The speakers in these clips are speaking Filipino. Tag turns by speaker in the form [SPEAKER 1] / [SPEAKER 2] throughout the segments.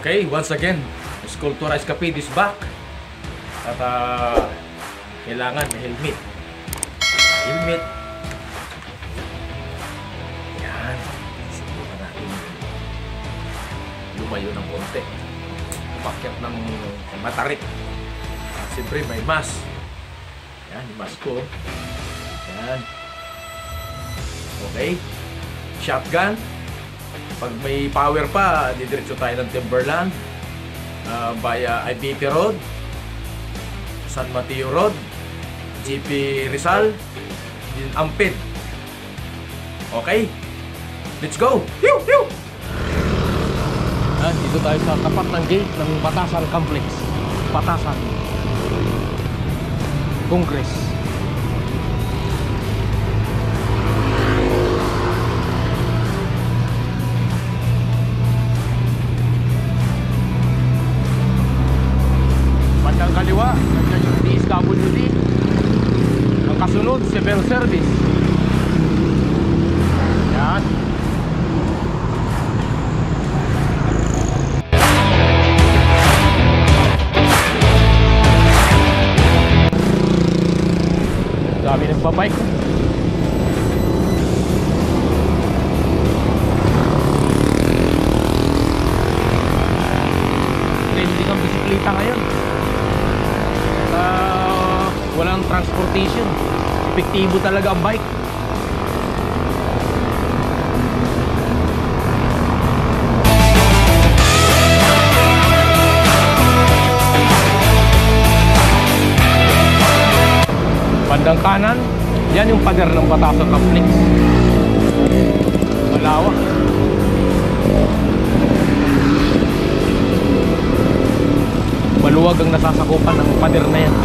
[SPEAKER 1] Okay, once again, Escultura Escapid is back. At kailangan may helmet. Helmet. Yan. Subukan natin lumayo ng konti. Pakyat ng matarik. At siyempre may mask. Yan, yung mask ko. Yan. Okay. Shotgun. Pag may power pa, didiretso tayo ng Timberland via IBT Road, San Mateo Road, GP Rizal, Ampid. Okay? Let's go! Hiu! Hiu! Dito tayo sa tapat ng gate ng Batasan Complex. Batasan Congress. Bandang kaliwa, nandiyan yung DSWD. Ang kasunod, civil service. Yan. Dami nagbabike. Trending ang bisikleta ngayon. Walang transportation. Epektibo talaga ang bike. Bandang kanan, yan yung pader ng Batasan Complex. Malawak. Maluwag ang nasasakupan ng pader na yan.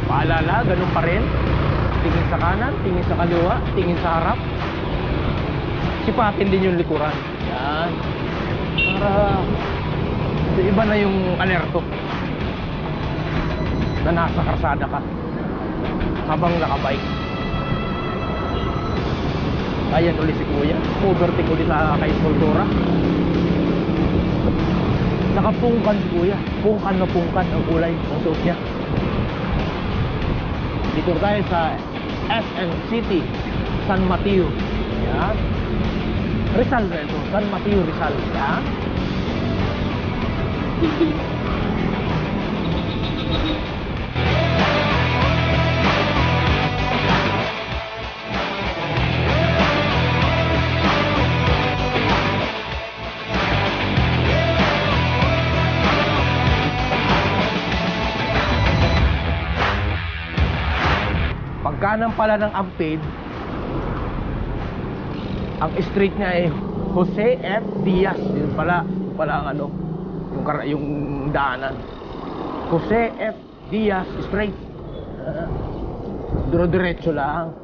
[SPEAKER 1] Paalala, ganun pa rin. Tingin sa kanan, tingin sa kaliwa, tingin sa harap. Sipatin din yung likuran. Yan. Para iba na yung alerto na nasa karsada ka habang nakabike. Ayan ulit si Kuya. Overtake ulit sa kay Escultura. Nakapungkan si Kuya. Pungkan na pungkan ang kulay ng suot niya. Dito tayo sa SM City, San Mateo. Yan. Rizal na ito. San Mateo Rizal. Yan. Pagkanan pala ng Ampid, ang street niya ay Jose F. Diaz. Yun pala ang ano, yung daanan. Jose F. Diaz straight. Diretso lang.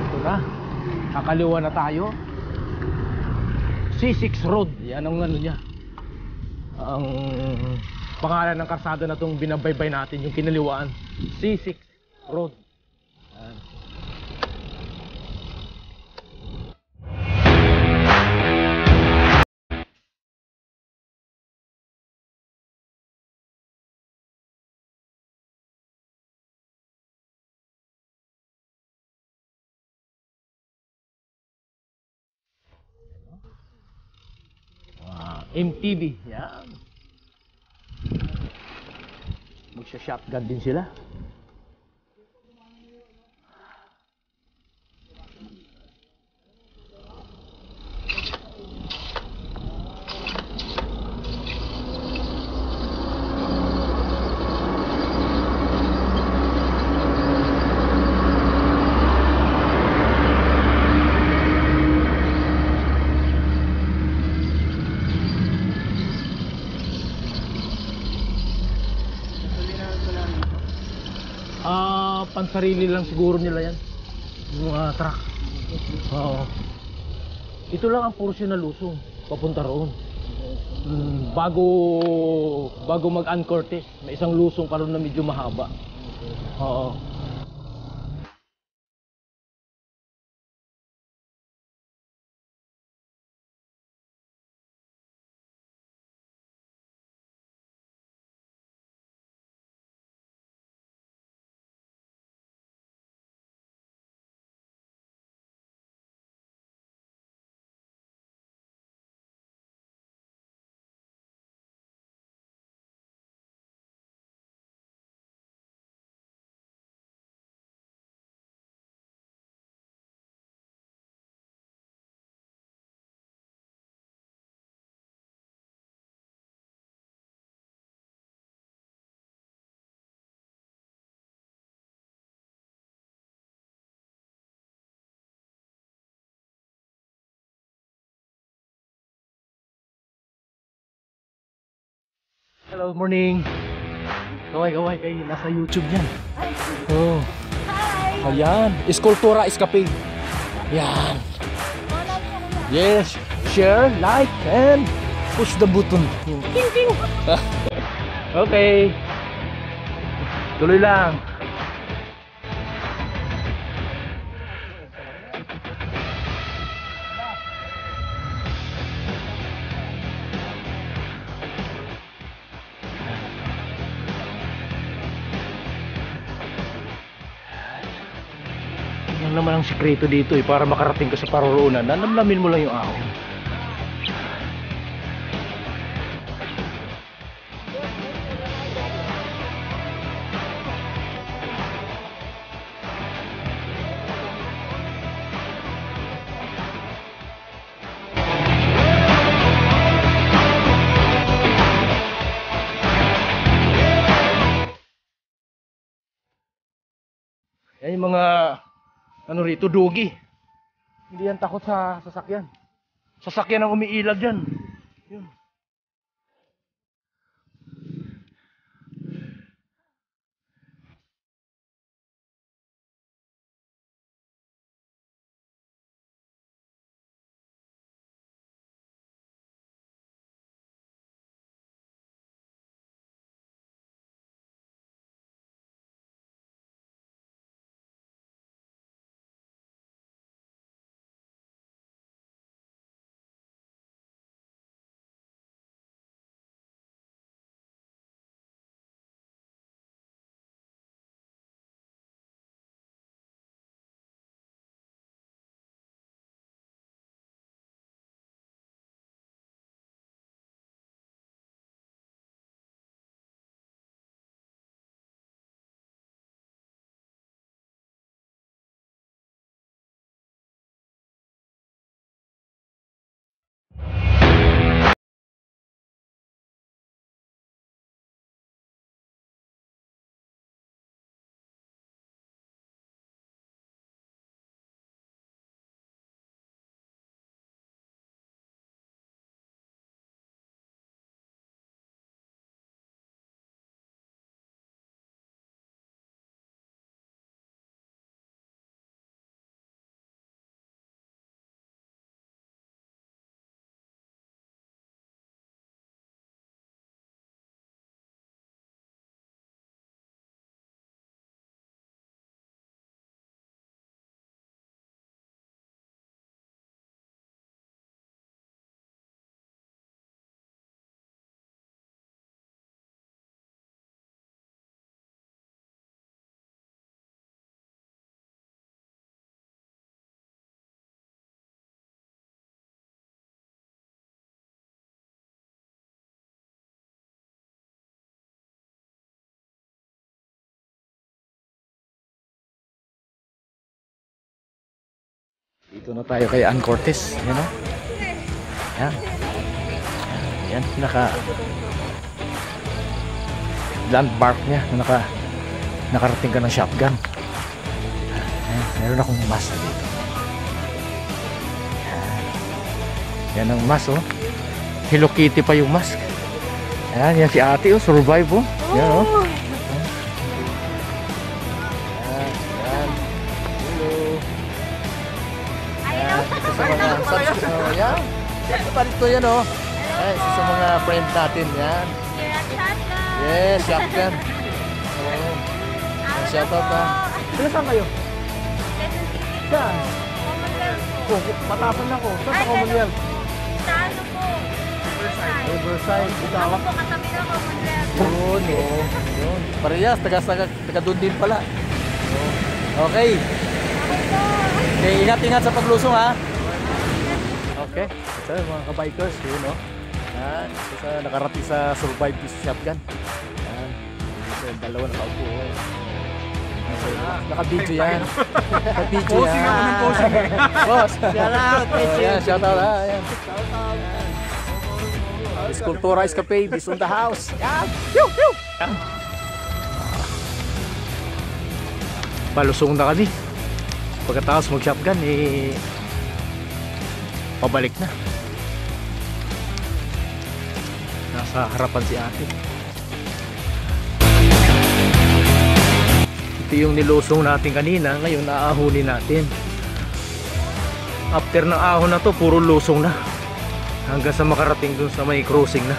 [SPEAKER 1] Ito na. Kakaliwa na tayo. C6 Road. Yan ang ano niya. Ang pangalan ng kalsada na itong binabaybay natin, yung kinaliwaan. C6 Road. Yan. MTV. Yan. Magsha-shotgun din sila. Pansarili lang siguro nila yan, yung mga truck. Oo. Ito lang ang portion na lusong papunta roon. Bago mag-Ancortes, may isang lusong pa roon na medyo mahaba. Oo. Hello, morning. Kaway kayo, nasa YouTube yan. Oh.
[SPEAKER 2] Hi!
[SPEAKER 1] Ayan, Eskultura Escape. Yan. Yes, share, like, and push the button.
[SPEAKER 2] Ting ting!
[SPEAKER 1] Okay. Tuloy lang. Yan naman ang sikreto dito para makarating ka sa paroroonan. Nanamnamin mo lang yung ahon. Yan yung mga ano rito, dugi. Hindi yan takot sa sasakyan. Sasakyan ang umiilag dyan. Yun.
[SPEAKER 3] Dito na tayo kay Ann Cortez. Yan o. Yan. Yan. Landmark niya. Nakarating ka ng shotgun. Yan. Meron akong mask dito. Yan ang mask oh. Hello Kitty pa yung mask. Ayan, yan si ate oh. Survive oh. Yan oh. Yan. Hello. Yan. Ito sa mga subscribers. Yan. Ito yan oh. Yan. Isa sa mga friends natin. Yan. Yes, shotgun. Oh. Shout out ha.
[SPEAKER 1] Sila saan kayo? Saan? Oh, matapon ako. Saan sa Commonwealth?
[SPEAKER 2] Sa ano po?
[SPEAKER 1] Riverside. Ikaw?
[SPEAKER 2] Ako po katabi ng Commonwealth.
[SPEAKER 3] Yun, oh. Yun. Parehas, taga doon din pala. Oh. Okay. Okay, ingat-ingat sa paglusong ha. Okay. Ito mga kabikers, yun oh. Yan. Ito nakarating sa survive this shotgun. Yan. Ito yung dalawa nakaupo. Naka-video yan. Naka-video yan.
[SPEAKER 1] Posing ako ng posing.
[SPEAKER 3] Boss. Shout out. Yan, shout out ha. Yan. Escultura Escape is on the house. Yan. Pew, pew. Yan. Palusong na kami. Pagkatapos mag-shotgun, pabalik na. Nasa harapan si ate. Ito yung nilusong natin kanina, ngayon naahunin natin. After ng ahon na to, puro lusong na. Hanggang sa makarating dun sa may crossing na.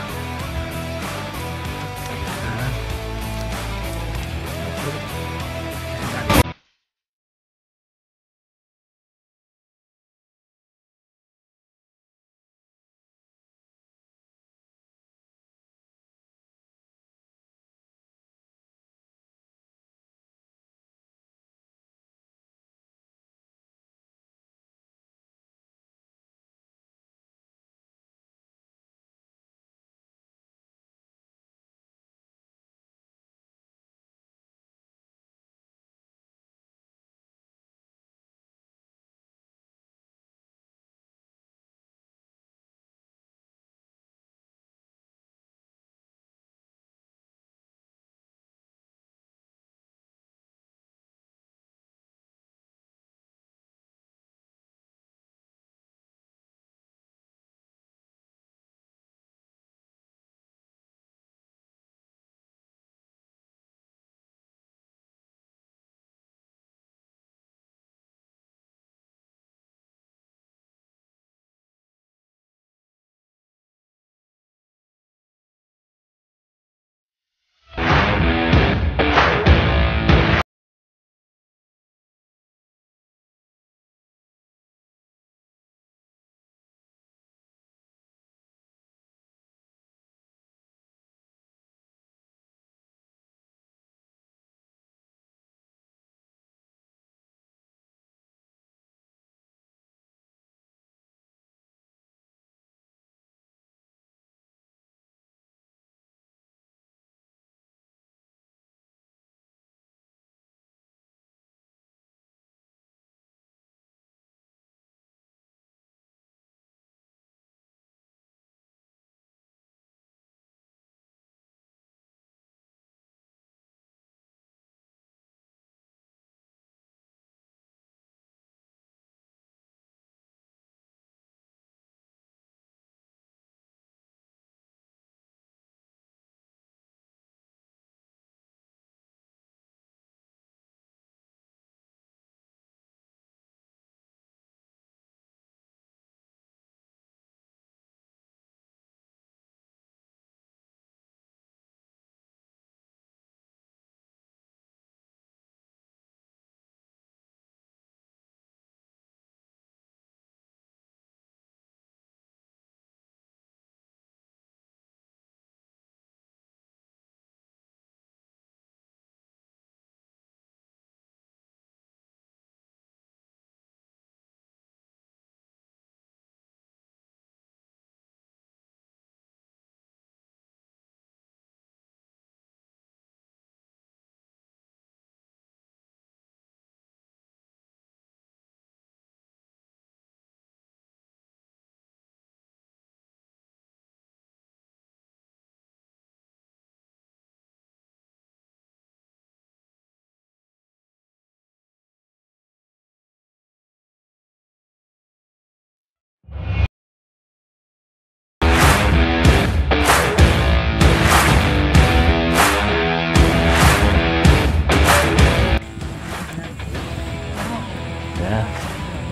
[SPEAKER 3] Ayan.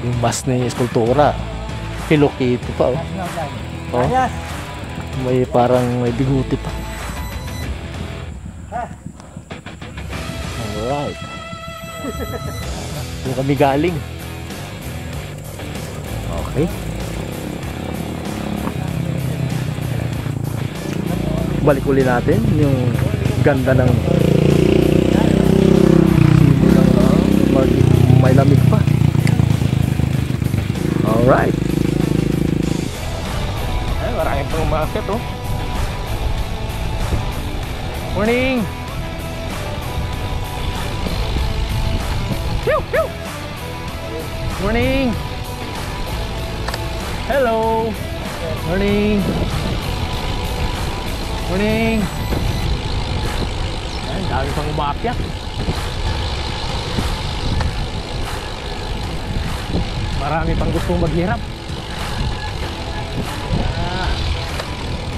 [SPEAKER 3] Yung mas ni eskultura. Hello Kitty pa oh. Oh. May parang may biguti pa. Alright. Doon kami galing. Okay. Balik uli natin yung ganda ng may lamig pa. Alright.
[SPEAKER 1] Ay, maraming pang umakit oh. Morning! Pew, pew. Morning! Hello! Morning! Morning! Ay, dami pang umakyat. Marami pang gustong maghirap.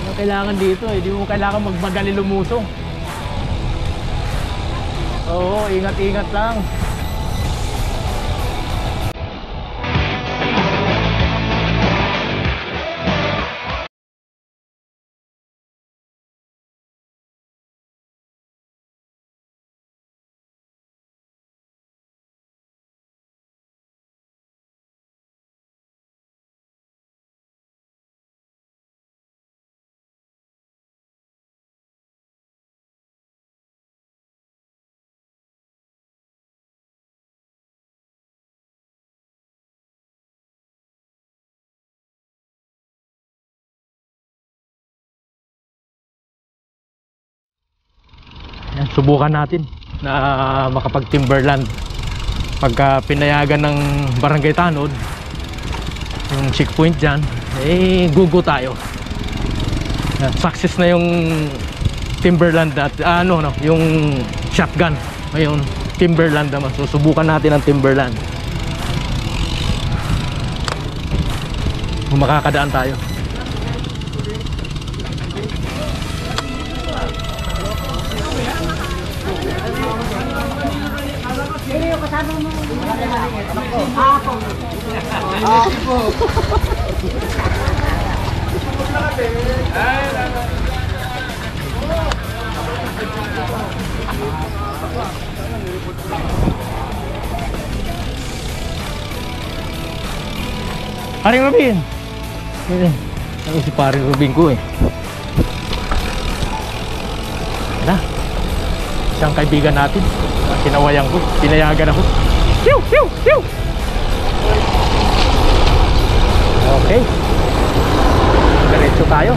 [SPEAKER 1] Ano kailangan dito eh? Di mo kailangan magmagali lumusong. Oo, ingat-ingat lang. Yan, subukan natin na makapag Timberland pagka pinayagan ng Barangay Tanod yung checkpoint dyan, eh gugo tayo. Yan, success na yung Timberland at yung shotgun. Ngayon Timberland naman, so subukan natin ang Timberland kung makakadaan tayo. Paring Rubin. Ano si Paring Rubin ko eh. Ano? Isang kaibigan natin. Kinawayan ko, pinayagan ako. Pew, pew, pew. Okay. Diretso tayo.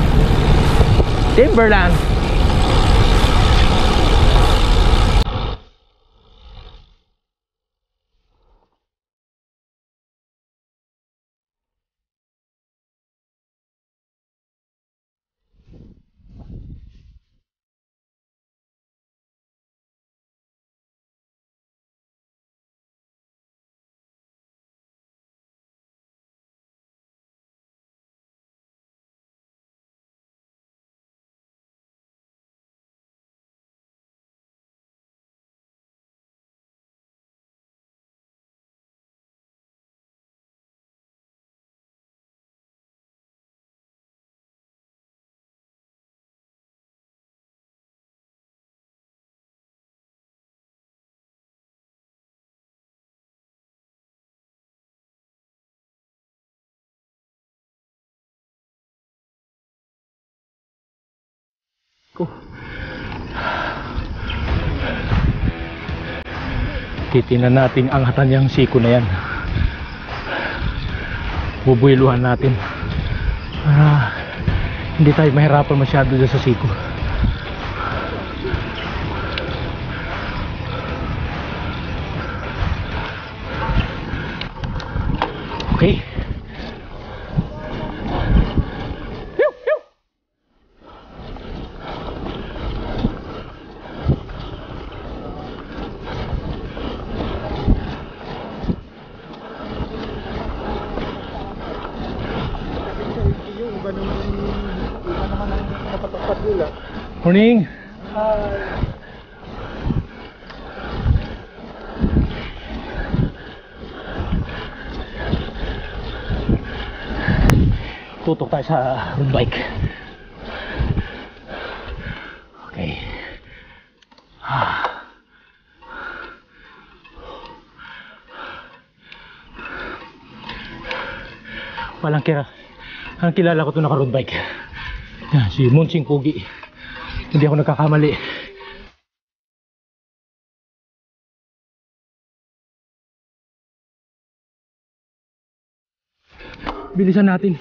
[SPEAKER 1] Timberland. Titingnan natin ang hatan niyang siko na yan. Bubuiluhan natin para hindi tayo mahirapan masyado dyan sa siko. Okay. Morning. Tutok tayo sa road bike. Okay. Ang kilala ko to naka road bike. Yan, si Monsing Pugi. Hindi ako nagkakamali. Bilisan natin.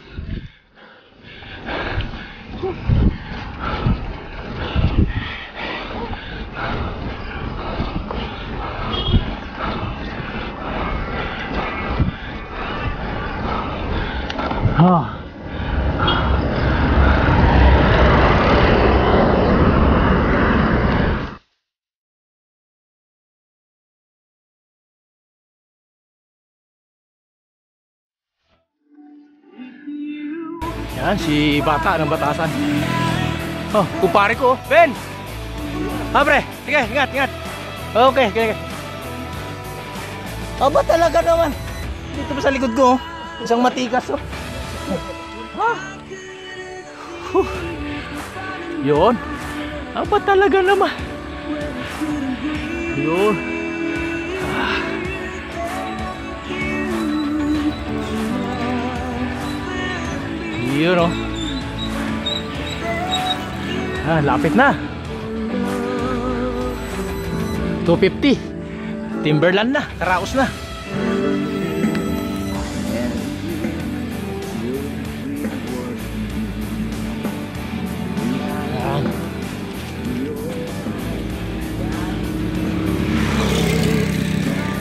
[SPEAKER 1] Yan, si Bata ng Batasan. Oh, kumpare ko. Ben! Pre, sige, ingat, ingat. Okay, okay. Aba talaga naman. Dito pa sa likod ko, isang matikas, oh. Yun. Aba talaga naman. Yun. Yun, oh. Lapit na. 250. Timberland na, Karaos na.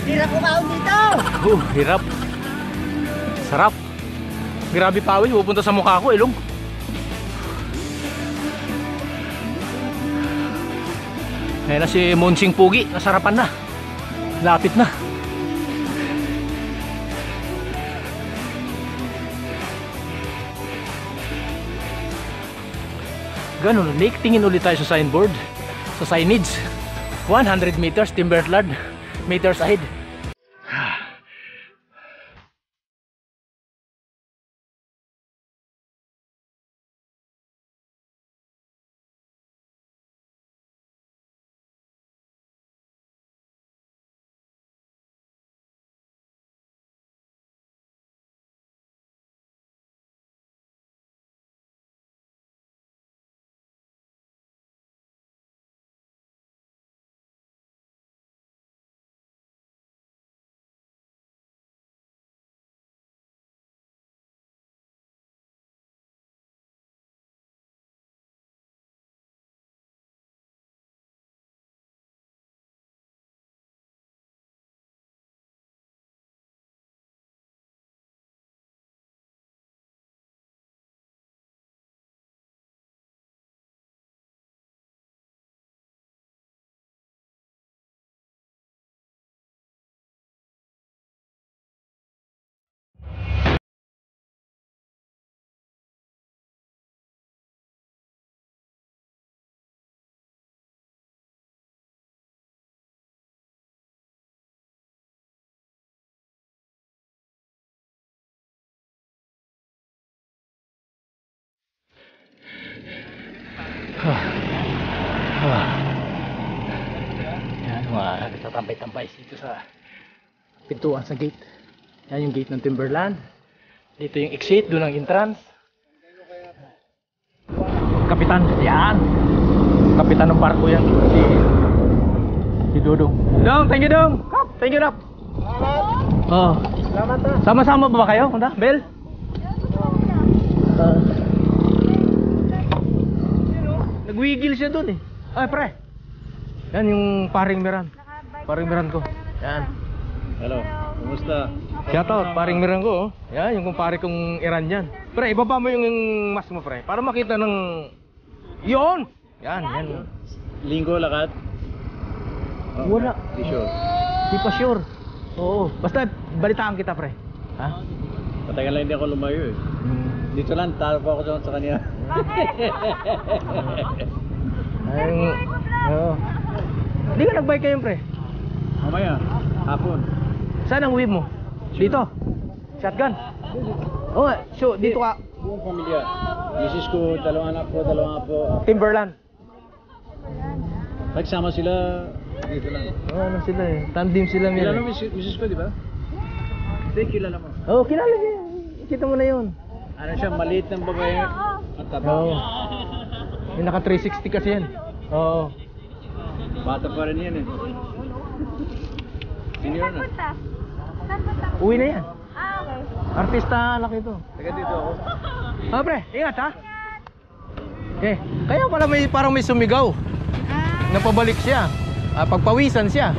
[SPEAKER 2] Hirap ko kaon dito.
[SPEAKER 1] Hirap. Sarap. Grabe pawis, pupunta sa mukha ko, ilong. Ayan na si Monsing Pugi, nasarapan na. Lapit na. Ganun, Nick, tingin ulit tayo sa signboard. Sa signage. 100 meters, Timberland meters ahead. Yan, mga nagtatampay-tampay dito sa pintuan sa gate. Yan yung gate ng Timberland. Dito yung exit, doon ang entrance. Kapitan, yan. Kapitan ng barko yan. Si Dodong. Dong, thank you Dong. Thank you Rap. Oh. Salamat ha. Sama-sama ba kayo? Kunda? Bel? Nagwigil siya doon eh. Ay pre. Yan yung paring Miran. Paring Miran ko. Yan.
[SPEAKER 3] Hello, kumusta?
[SPEAKER 1] Shout out, paring Miran ko. Oh. Yan, yung kumpare kong Iranian. Pre, ibaba mo yung mask mo pre. Para makita ng... Yun! Yan, yan.
[SPEAKER 3] Linggo lakad?
[SPEAKER 1] Wala.
[SPEAKER 3] Di sure.
[SPEAKER 1] Di pa sure. Oo. Basta balitaan kita pre. Ha?
[SPEAKER 3] Patagal lang hindi ako lumayo eh. Dito lang, talo pa ako doon sa kanya.
[SPEAKER 1] Ay, oo. Hindi ka nag-bike kayo pre?
[SPEAKER 3] Mamaya, hapon.
[SPEAKER 1] Saan ang whip mo? Dito? Shotgun? Oh, so dito ka.
[SPEAKER 4] Buong pamilya. Misis ko, dalawang anak ko, dalawang apo.
[SPEAKER 1] Timberland.
[SPEAKER 4] Nagsama sila dito lang.
[SPEAKER 1] Oh, ano sila eh. Tandem sila
[SPEAKER 4] Kilala
[SPEAKER 1] ngayon.
[SPEAKER 4] mo misis ko, di ba? Hindi, kilala mo.
[SPEAKER 1] Oh, kilala niya. Kita mo na yun.
[SPEAKER 4] Ano siya, maliit ng babae at taba.
[SPEAKER 1] Oo. Yung naka 360 kasi yan. Oo.
[SPEAKER 4] Bata pa rin yan eh. Senior na.
[SPEAKER 2] Punta. Saan punta?
[SPEAKER 1] Uwi na yan.
[SPEAKER 2] Okay.
[SPEAKER 1] Artista anak ito.
[SPEAKER 4] Taga dito ako.
[SPEAKER 1] Oh, pre, ingat ha. Eh, kaya pala may parang may sumigaw. Napabalik siya. Pagpawisan siya.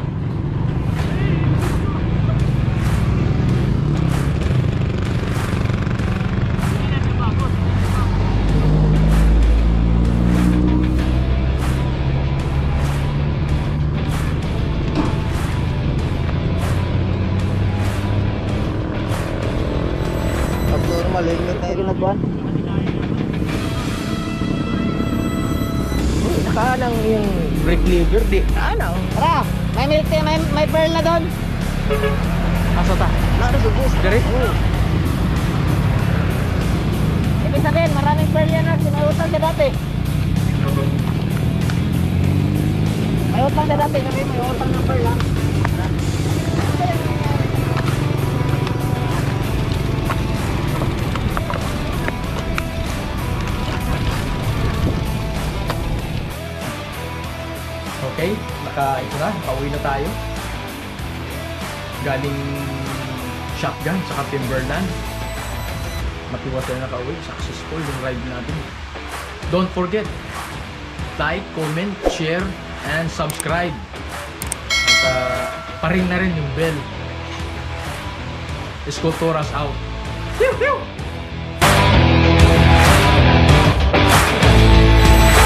[SPEAKER 3] Abnormal, helmet na ginagawa.
[SPEAKER 1] Nakaanang yung brake lever, di. Ano?
[SPEAKER 3] Tara, may milk tea, may pearl na doon.
[SPEAKER 1] Asa ta?
[SPEAKER 3] Nakasubos.
[SPEAKER 1] Dari?
[SPEAKER 3] Ibig sabihin, maraming pearl yan na sinayutan siya dati. May utang siya dati, sabi may utang ng pearl lang.
[SPEAKER 1] Okay, ito na, pauwi na tayo. Galing shotgun sa Timberland. Matiwas tayo nakauwi, successful yung ride natin. Don't forget, like, comment, share, and subscribe. At pa rin na rin yung bell. Esculturas out. Pew, pew!